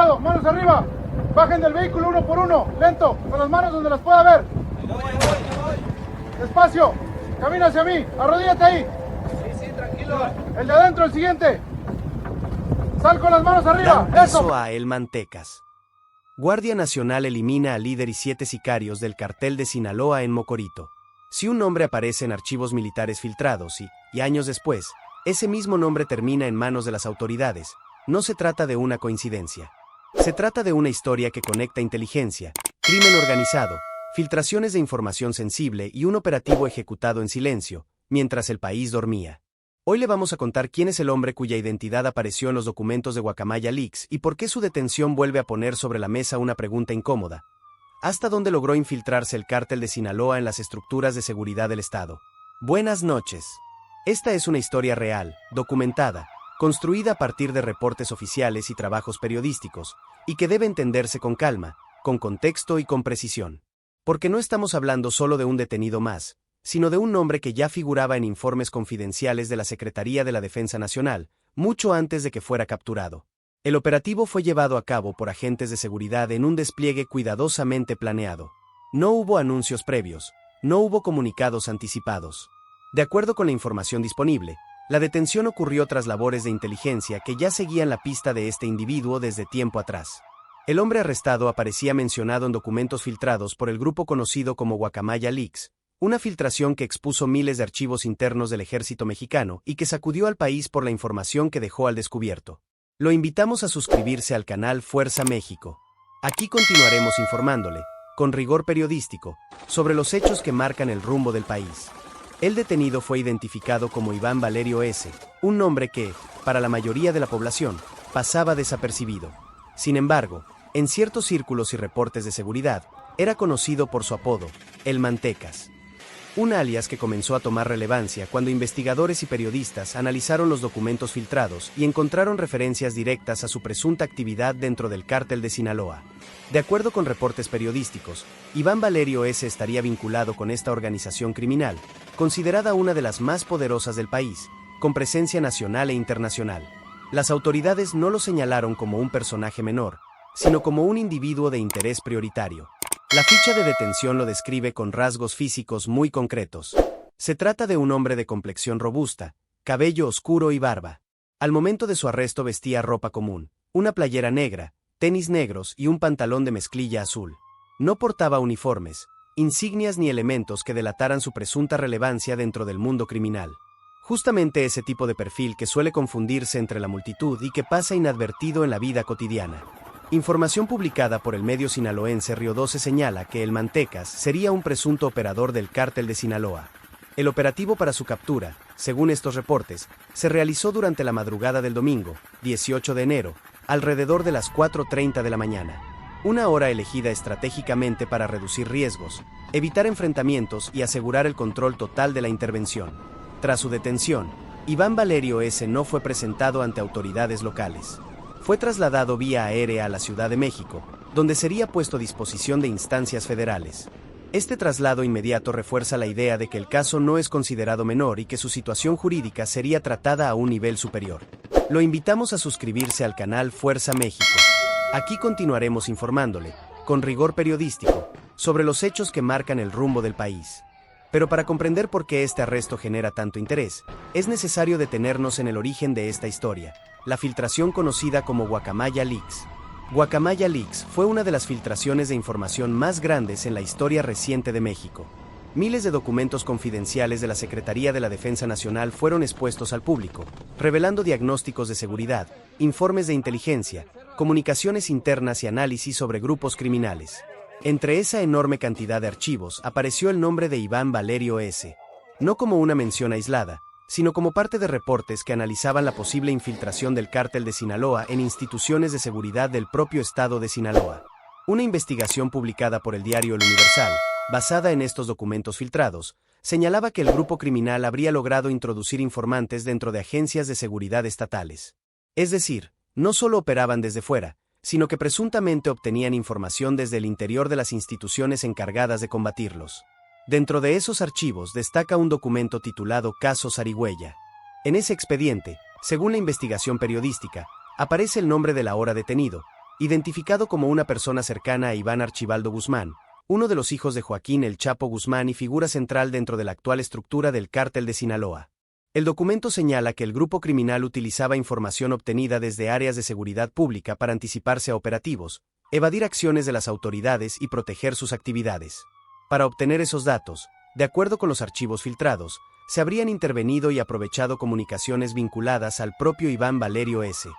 lado, manos arriba. Bajen del vehículo uno por uno, lento, con las manos donde las pueda ver. Despacio, camina hacia mí, arrodíllate ahí. Sí, tranquilo. El de adentro, el siguiente. Sal con las manos arriba, Dan eso. piso a El Mantecas. Guardia Nacional elimina al líder y 7 sicarios del cartel de Sinaloa en Mocorito. Si un nombre aparece en archivos militares filtrados y años después, ese mismo nombre termina en manos de las autoridades, no se trata de una coincidencia. Se trata de una historia que conecta inteligencia, crimen organizado, filtraciones de información sensible y un operativo ejecutado en silencio, mientras el país dormía. Hoy le vamos a contar quién es el hombre cuya identidad apareció en los documentos de Guacamaya Leaks y por qué su detención vuelve a poner sobre la mesa una pregunta incómoda. ¿Hasta dónde logró infiltrarse el cártel de Sinaloa en las estructuras de seguridad del Estado? Buenas noches. Esta es una historia real, documentada, construida a partir de reportes oficiales y trabajos periodísticos, y que debe entenderse con calma, con contexto y con precisión. Porque no estamos hablando solo de un detenido más, sino de un nombre que ya figuraba en informes confidenciales de la Secretaría de la Defensa Nacional, mucho antes de que fuera capturado. El operativo fue llevado a cabo por agentes de seguridad en un despliegue cuidadosamente planeado. No hubo anuncios previos, no hubo comunicados anticipados. De acuerdo con la información disponible, la detención ocurrió tras labores de inteligencia que ya seguían la pista de este individuo desde tiempo atrás. El hombre arrestado aparecía mencionado en documentos filtrados por el grupo conocido como Guacamaya Leaks, una filtración que expuso miles de archivos internos del ejército mexicano y que sacudió al país por la información que dejó al descubierto. Lo invitamos a suscribirse al canal Fuerza México. Aquí continuaremos informándole, con rigor periodístico, sobre los hechos que marcan el rumbo del país. El detenido fue identificado como Iván Valerio S., un nombre que, para la mayoría de la población, pasaba desapercibido. Sin embargo, en ciertos círculos y reportes de seguridad, era conocido por su apodo, El Mantecas. Un alias que comenzó a tomar relevancia cuando investigadores y periodistas analizaron los documentos filtrados y encontraron referencias directas a su presunta actividad dentro del cártel de Sinaloa. De acuerdo con reportes periodísticos, Iván Valerio S. estaría vinculado con esta organización criminal, considerada una de las más poderosas del país, con presencia nacional e internacional. Las autoridades no lo señalaron como un personaje menor, sino como un individuo de interés prioritario. La ficha de detención lo describe con rasgos físicos muy concretos. Se trata de un hombre de complexión robusta, cabello oscuro y barba. Al momento de su arresto vestía ropa común, una playera negra, tenis negros y un pantalón de mezclilla azul. No portaba uniformes, insignias ni elementos que delataran su presunta relevancia dentro del mundo criminal. Justamente ese tipo de perfil que suele confundirse entre la multitud y que pasa inadvertido en la vida cotidiana. Información publicada por el medio sinaloense Río 12 señala que el Mantecas sería un presunto operador del cártel de Sinaloa. El operativo para su captura, según estos reportes, se realizó durante la madrugada del domingo, 18 de enero, alrededor de las 4:30 de la mañana. Una hora elegida estratégicamente para reducir riesgos, evitar enfrentamientos y asegurar el control total de la intervención. Tras su detención, Iván Valerio S. no fue presentado ante autoridades locales. Fue trasladado vía aérea a la Ciudad de México, donde sería puesto a disposición de instancias federales. Este traslado inmediato refuerza la idea de que el caso no es considerado menor y que su situación jurídica sería tratada a un nivel superior. Lo invitamos a suscribirse al canal Fuerza México. Aquí continuaremos informándole, con rigor periodístico, sobre los hechos que marcan el rumbo del país. Pero para comprender por qué este arresto genera tanto interés, es necesario detenernos en el origen de esta historia, la filtración conocida como Guacamaya Leaks. Guacamaya Leaks fue una de las filtraciones de información más grandes en la historia reciente de México. Miles de documentos confidenciales de la Secretaría de la Defensa Nacional fueron expuestos al público, revelando diagnósticos de seguridad, informes de inteligencia, comunicaciones internas y análisis sobre grupos criminales. Entre esa enorme cantidad de archivos apareció el nombre de Iván Valerio S., no como una mención aislada, sino como parte de reportes que analizaban la posible infiltración del cártel de Sinaloa en instituciones de seguridad del propio estado de Sinaloa. Una investigación publicada por el diario El Universal, basada en estos documentos filtrados, señalaba que el grupo criminal habría logrado introducir informantes dentro de agencias de seguridad estatales. Es decir, no solo operaban desde fuera, sino que presuntamente obtenían información desde el interior de las instituciones encargadas de combatirlos. Dentro de esos archivos destaca un documento titulado Caso Zarigüeya. En ese expediente, según la investigación periodística, aparece el nombre del ahora detenido, identificado como una persona cercana a Iván Archibaldo Guzmán, uno de los hijos de Joaquín El Chapo Guzmán y figura central dentro de la actual estructura del Cártel de Sinaloa. El documento señala que el grupo criminal utilizaba información obtenida desde áreas de seguridad pública para anticiparse a operativos, evadir acciones de las autoridades y proteger sus actividades. Para obtener esos datos, de acuerdo con los archivos filtrados, se habrían intervenido y aprovechado comunicaciones vinculadas al propio Iván Valerio S.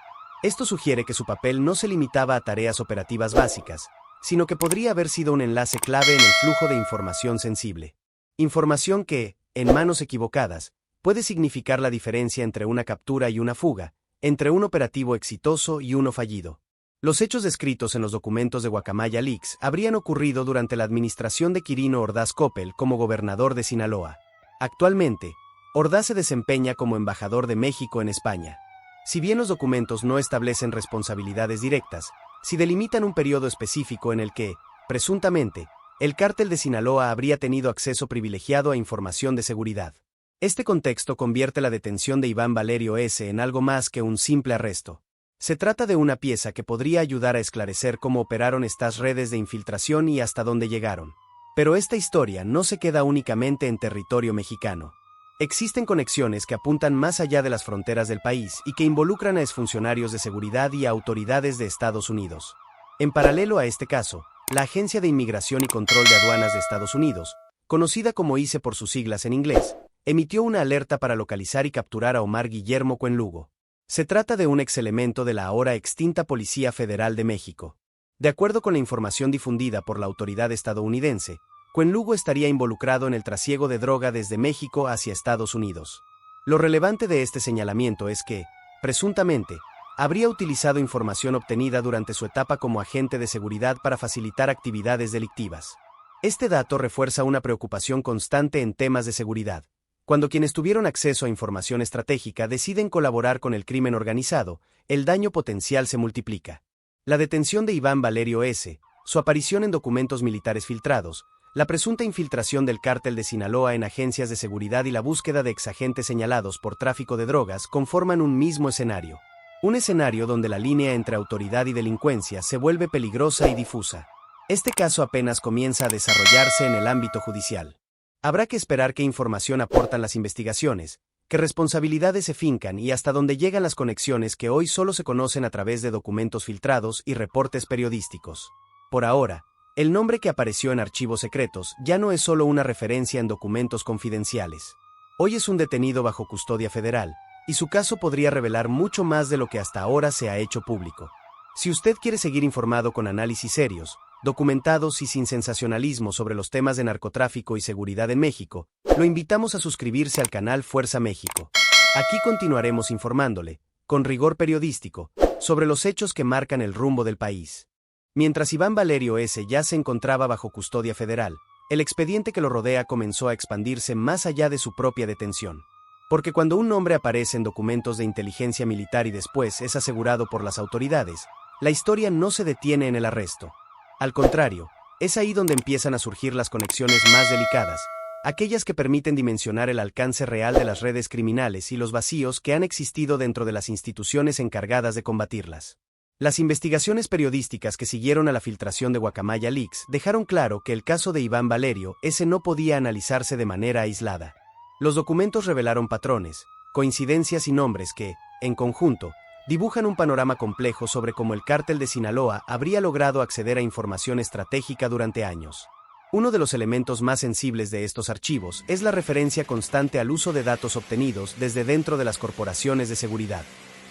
Esto sugiere que su papel no se limitaba a tareas operativas básicas, sino que podría haber sido un enlace clave en el flujo de información sensible. Información que, en manos equivocadas, puede significar la diferencia entre una captura y una fuga, entre un operativo exitoso y uno fallido. Los hechos descritos en los documentos de Guacamaya Leaks habrían ocurrido durante la administración de Quirino Ordaz Coppel como gobernador de Sinaloa. Actualmente, Ordaz se desempeña como embajador de México en España. Si bien los documentos no establecen responsabilidades directas, sí delimitan un periodo específico en el que, presuntamente, el cártel de Sinaloa habría tenido acceso privilegiado a información de seguridad. Este contexto convierte la detención de Iván Valerio S. en algo más que un simple arresto. Se trata de una pieza que podría ayudar a esclarecer cómo operaron estas redes de infiltración y hasta dónde llegaron. Pero esta historia no se queda únicamente en territorio mexicano. Existen conexiones que apuntan más allá de las fronteras del país y que involucran a exfuncionarios de seguridad y a autoridades de Estados Unidos. En paralelo a este caso, la Agencia de Inmigración y Control de Aduanas de Estados Unidos, conocida como ICE por sus siglas en inglés, emitió una alerta para localizar y capturar a Omar Guillermo Cuenlugo. Se trata de un exelemento de la ahora extinta Policía Federal de México. De acuerdo con la información difundida por la autoridad estadounidense, Cuenlugo estaría involucrado en el trasiego de droga desde México hacia Estados Unidos. Lo relevante de este señalamiento es que, presuntamente, habría utilizado información obtenida durante su etapa como agente de seguridad para facilitar actividades delictivas. Este dato refuerza una preocupación constante en temas de seguridad. Cuando quienes tuvieron acceso a información estratégica deciden colaborar con el crimen organizado, el daño potencial se multiplica. La detención de Iván Valerio S., su aparición en documentos militares filtrados, la presunta infiltración del cártel de Sinaloa en agencias de seguridad y la búsqueda de exagentes señalados por tráfico de drogas conforman un mismo escenario. Un escenario donde la línea entre autoridad y delincuencia se vuelve peligrosa y difusa. Este caso apenas comienza a desarrollarse en el ámbito judicial. Habrá que esperar qué información aportan las investigaciones, qué responsabilidades se fincan y hasta dónde llegan las conexiones que hoy solo se conocen a través de documentos filtrados y reportes periodísticos. Por ahora, el nombre que apareció en archivos secretos ya no es solo una referencia en documentos confidenciales. Hoy es un detenido bajo custodia federal, y su caso podría revelar mucho más de lo que hasta ahora se ha hecho público. Si usted quiere seguir informado con análisis serios, documentados y sin sensacionalismo sobre los temas de narcotráfico y seguridad en México, lo invitamos a suscribirse al canal Fuerza México. Aquí continuaremos informándole, con rigor periodístico, sobre los hechos que marcan el rumbo del país. Mientras Iván Valerio S. ya se encontraba bajo custodia federal, el expediente que lo rodea comenzó a expandirse más allá de su propia detención. Porque cuando un nombre aparece en documentos de inteligencia militar y después es asegurado por las autoridades, la historia no se detiene en el arresto. Al contrario, es ahí donde empiezan a surgir las conexiones más delicadas, aquellas que permiten dimensionar el alcance real de las redes criminales y los vacíos que han existido dentro de las instituciones encargadas de combatirlas. Las investigaciones periodísticas que siguieron a la filtración de Guacamaya Leaks dejaron claro que el caso de Iván Valerio S. no podía analizarse de manera aislada. Los documentos revelaron patrones, coincidencias y nombres que, en conjunto, dibujan un panorama complejo sobre cómo el cártel de Sinaloa habría logrado acceder a información estratégica durante años. Uno de los elementos más sensibles de estos archivos es la referencia constante al uso de datos obtenidos desde dentro de las corporaciones de seguridad.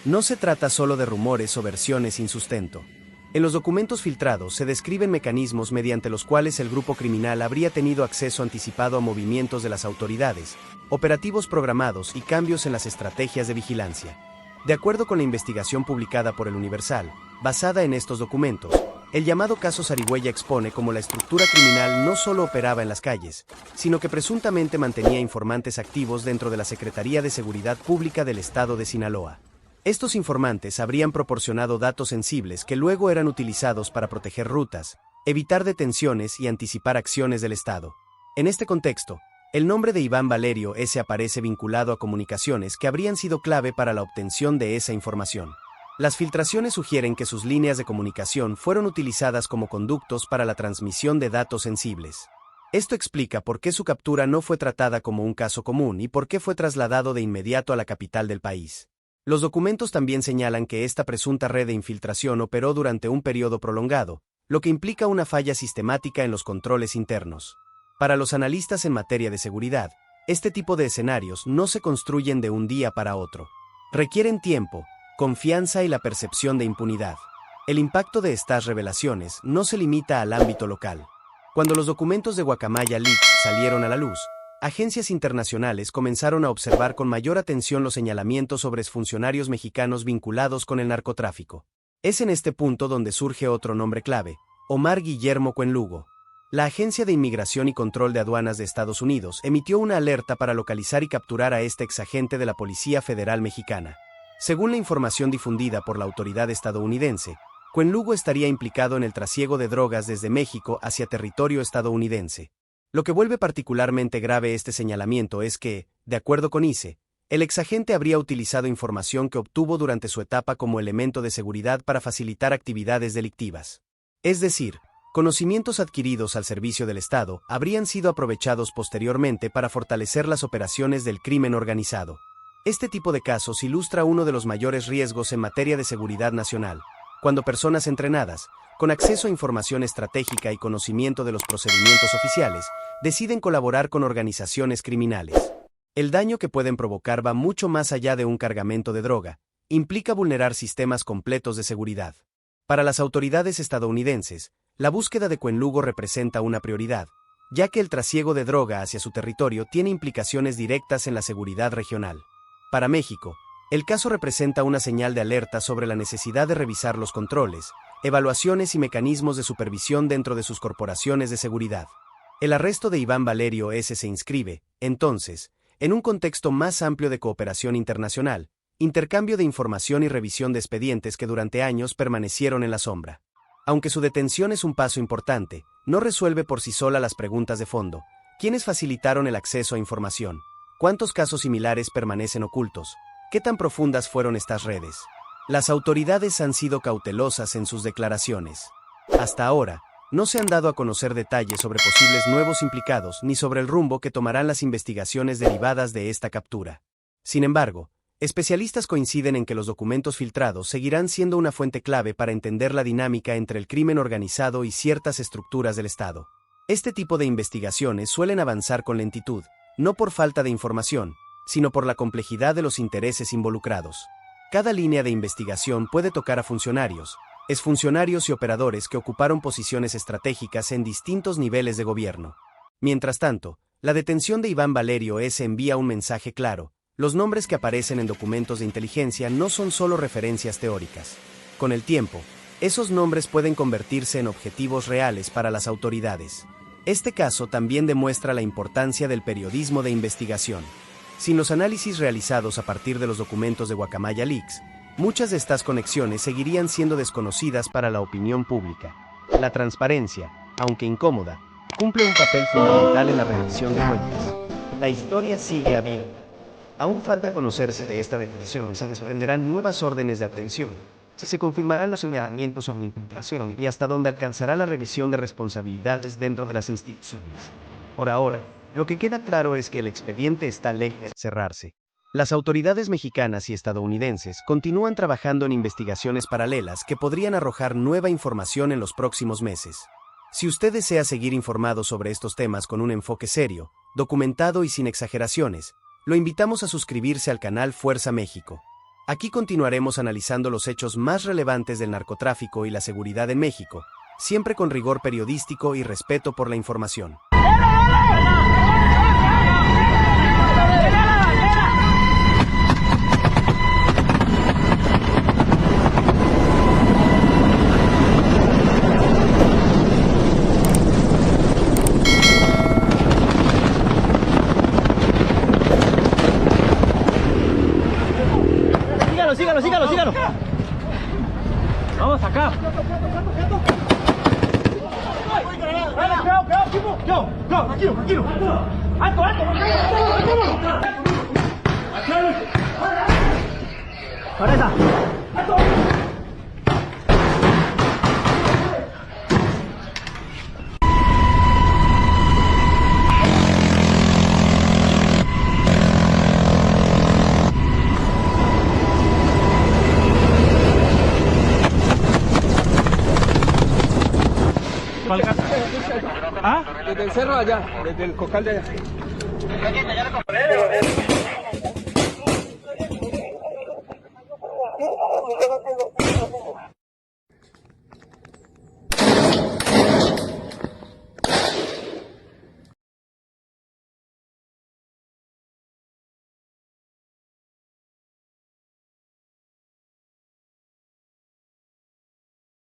No se trata solo de rumores o versiones sin sustento. En los documentos filtrados se describen mecanismos mediante los cuales el grupo criminal habría tenido acceso anticipado a movimientos de las autoridades, operativos programados y cambios en las estrategias de vigilancia. De acuerdo con la investigación publicada por El Universal, basada en estos documentos, el llamado caso Zarigüeya expone cómo la estructura criminal no solo operaba en las calles, sino que presuntamente mantenía informantes activos dentro de la Secretaría de Seguridad Pública del Estado de Sinaloa. Estos informantes habrían proporcionado datos sensibles que luego eran utilizados para proteger rutas, evitar detenciones y anticipar acciones del Estado. En este contexto, el nombre de Iván Valerio S. aparece vinculado a comunicaciones que habrían sido clave para la obtención de esa información. Las filtraciones sugieren que sus líneas de comunicación fueron utilizadas como conductos para la transmisión de datos sensibles. Esto explica por qué su captura no fue tratada como un caso común y por qué fue trasladado de inmediato a la capital del país. Los documentos también señalan que esta presunta red de infiltración operó durante un periodo prolongado, lo que implica una falla sistemática en los controles internos. Para los analistas en materia de seguridad, este tipo de escenarios no se construyen de un día para otro. Requieren tiempo, confianza y la percepción de impunidad. El impacto de estas revelaciones no se limita al ámbito local. Cuando los documentos de Guacamaya Leaks salieron a la luz, agencias internacionales comenzaron a observar con mayor atención los señalamientos sobre exfuncionarios mexicanos vinculados con el narcotráfico. Es en este punto donde surge otro nombre clave, Omar Guillermo Cuenlugo. La Agencia de Inmigración y Control de Aduanas de Estados Unidos emitió una alerta para localizar y capturar a este exagente de la Policía Federal Mexicana. Según la información difundida por la autoridad estadounidense, Cuenlugo estaría implicado en el trasiego de drogas desde México hacia territorio estadounidense. Lo que vuelve particularmente grave este señalamiento es que, de acuerdo con ICE, el exagente habría utilizado información que obtuvo durante su etapa como elemento de seguridad para facilitar actividades delictivas. Es decir, conocimientos adquiridos al servicio del Estado habrían sido aprovechados posteriormente para fortalecer las operaciones del crimen organizado. Este tipo de casos ilustra uno de los mayores riesgos en materia de seguridad nacional, cuando personas entrenadas, con acceso a información estratégica y conocimiento de los procedimientos oficiales, deciden colaborar con organizaciones criminales. El daño que pueden provocar va mucho más allá de un cargamento de droga, implica vulnerar sistemas completos de seguridad. Para las autoridades estadounidenses, la búsqueda de Cuenlugo representa una prioridad, ya que el trasiego de droga hacia su territorio tiene implicaciones directas en la seguridad regional. Para México, el caso representa una señal de alerta sobre la necesidad de revisar los controles, evaluaciones y mecanismos de supervisión dentro de sus corporaciones de seguridad. El arresto de Iván Valerio S. se inscribe, entonces, en un contexto más amplio de cooperación internacional, intercambio de información y revisión de expedientes que durante años permanecieron en la sombra. Aunque su detención es un paso importante, no resuelve por sí sola las preguntas de fondo. ¿Quiénes facilitaron el acceso a información? ¿Cuántos casos similares permanecen ocultos? ¿Qué tan profundas fueron estas redes? Las autoridades han sido cautelosas en sus declaraciones. Hasta ahora, no se han dado a conocer detalles sobre posibles nuevos implicados ni sobre el rumbo que tomarán las investigaciones derivadas de esta captura. Sin embargo, especialistas coinciden en que los documentos filtrados seguirán siendo una fuente clave para entender la dinámica entre el crimen organizado y ciertas estructuras del Estado. Este tipo de investigaciones suelen avanzar con lentitud, no por falta de información, sino por la complejidad de los intereses involucrados. Cada línea de investigación puede tocar a funcionarios, exfuncionarios y operadores que ocuparon posiciones estratégicas en distintos niveles de gobierno. Mientras tanto, la detención de Iván Valerio S. envía un mensaje claro: los nombres que aparecen en documentos de inteligencia no son solo referencias teóricas. Con el tiempo, esos nombres pueden convertirse en objetivos reales para las autoridades. Este caso también demuestra la importancia del periodismo de investigación. Sin los análisis realizados a partir de los documentos de Guacamaya Leaks, muchas de estas conexiones seguirían siendo desconocidas para la opinión pública. La transparencia, aunque incómoda, cumple un papel fundamental en la rendición de cuentas. La historia sigue abierta. Aún falta conocerse de esta detención, se desprenderán nuevas órdenes de aprehensión, se confirmarán los señalamientos sobre infiltración y hasta dónde alcanzará la revisión de responsabilidades dentro de las instituciones. Por ahora, lo que queda claro es que el expediente está lejos de cerrarse. Las autoridades mexicanas y estadounidenses continúan trabajando en investigaciones paralelas que podrían arrojar nueva información en los próximos meses. Si usted desea seguir informado sobre estos temas con un enfoque serio, documentado y sin exageraciones, lo invitamos a suscribirse al canal Fuerza México. Aquí continuaremos analizando los hechos más relevantes del narcotráfico y la seguridad en México, siempre con rigor periodístico y respeto por la información. Sígalo. Vamos acá. Tranquilo. Alto. Cabeza. ¿Ah? Desde el cerro allá, desde el cocal de allá.